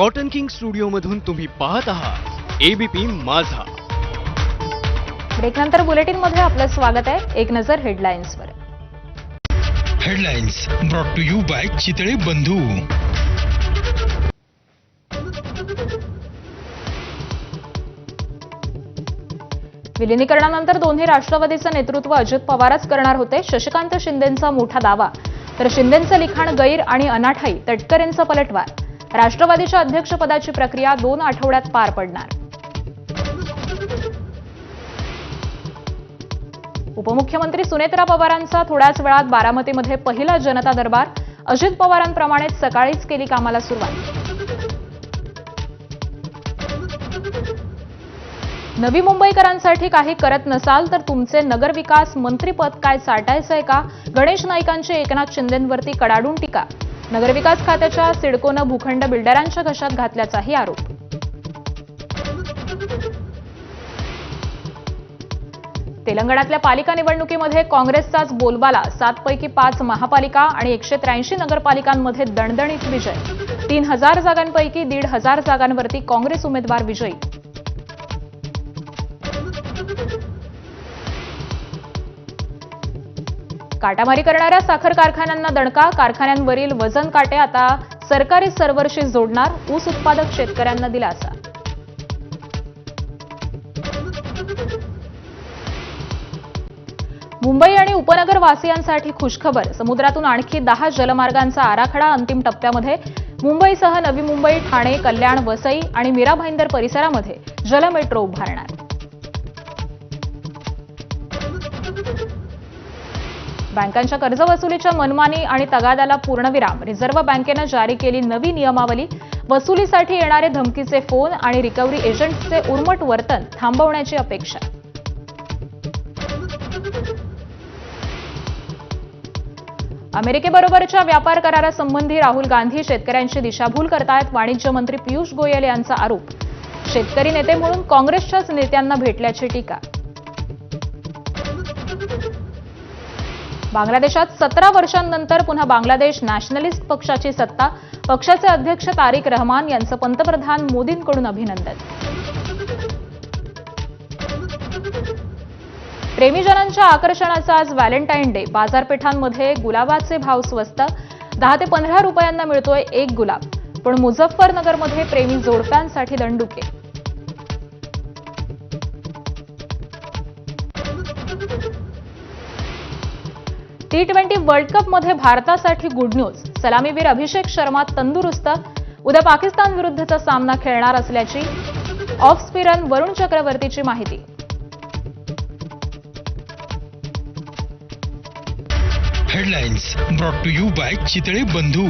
Cotton king studio मधून तुम्ही पाहत आहात एबीपी माझा. ब्रेकनंतर बुलेटिन मध्ये आपलं स्वागत आहे. एक नजर हेडलाईन्सवर. Headlines brought to you by Chitale Bandhu. विलिनीकरणानंतर दोन्ही राष्ट्रवादीचं नेतृत्व अजित पवारच करणार होते. शशिकांत शिंदेंचा मोठा दावा, तर शिंदेंचं लिखाण गैर आणि अनाठाई. तटकरेंचा पलटवार. राष्ट्रवादीच्या अध्यक्षपदाची प्रक्रिया 2 आठवड्यात पार पडणार. उपमुख्यमंत्री सुनेत्रा पवारांचा थोड्याच वेळात बारामतीमध्ये पहिला जनता दरबार. अजित पवारांप्रमाणेच सकाळीच केली कामाला सुरुवात. नवी मुंबईकरांसाठी काही करत नसाल तर तुमचे नगरविकास मंत्रीपद काय चाटायचंय का? गणेश नाईकांची एकनाथ शिंदेंवरती कडाडून टीका. नगरविकास खात्याच्या सिडकोनं भूखंड बिल्डरांच्या घशात घातल्याचाही आरोप. तेलंगणातल्या पालिका निवडणुकीमध्ये काँग्रेसचाच बोलबाला. 7 पैकी 5 महापालिका आणि 183 नगरपालिकांमध्ये दणदणीत विजय. 3000 जागांपैकी 1500 जागांवरती काँग्रेस उमेदवार विजयी. काटामारी करणाऱ्या साखर कारखान्यांना दणका. कारखान्यांवरील वजन काटे आता सरकारी सर्व्हरशी जोडणार. ऊस उत्पादक शेतकऱ्यांना दिलासा. मुंबई आणि उपनगर वासियांसाठी खुशखबर. समुद्रातून आणखी 10 जलमार्गांचा आराखडा अंतिम टप्प्यामध्ये. मुंबईसह नवी मुंबई, ठाणे, कल्याण, वसई आणि मीरा भाईंदर परिसरामध्ये जलमेट्रो उभारणार. बँकांच्या कर्जवसुलीच्या मनमानी आणि तगाद्याला पूर्णविराम. रिझर्व्ह बँकेनं जारी केली नवी नियमावली. वसुलीसाठी येणारे धमकीचे फोन आणि रिकव्हरी एजंट्सचे उर्मट वर्तन थांबवण्याची अपेक्षा. अमेरिकेबरोबरच्या व्यापार करारासंबंधी राहुल गांधी शेतकऱ्यांची दिशाभूल करतायत. वाणिज्य मंत्री पियुष गोयल यांचा आरोप. शेतकरी नेते म्हणून काँग्रेसच्याच नेत्यांना भेटल्याची टीका. बांगलादेशात 17 वर्षांनंतर पुन्हा बांगलादेश नॅशनलिस्ट पक्षाची सत्ता. पक्षाचे अध्यक्ष तारिक रहमान यांचं पंतप्रधान मोदींकडून अभिनंदन. प्रेमीजनांच्या आकर्षणाचा आज व्हॅलेंटाईन डे. बाजारपेठांमध्ये गुलाबाचे भाव स्वस्त. 10 ते 15 रुपयांना मिळतोय एक गुलाब. पण मुझफ्फरनगरमध्ये प्रेमी जोडप्यांसाठी दंडुके. T20 वर्ल्ड कपमध्ये भारतासाठी गुड न्यूज. सलामीवीर अभिषेक शर्मा तंदुरुस्त. उद्या पाकिस्तान विरुद्धचा सामना खेळणार असल्याची ऑफ स्पिनर वरुण चक्रवर्तीची माहिती. Headlines brought to you by Chitale बंधू.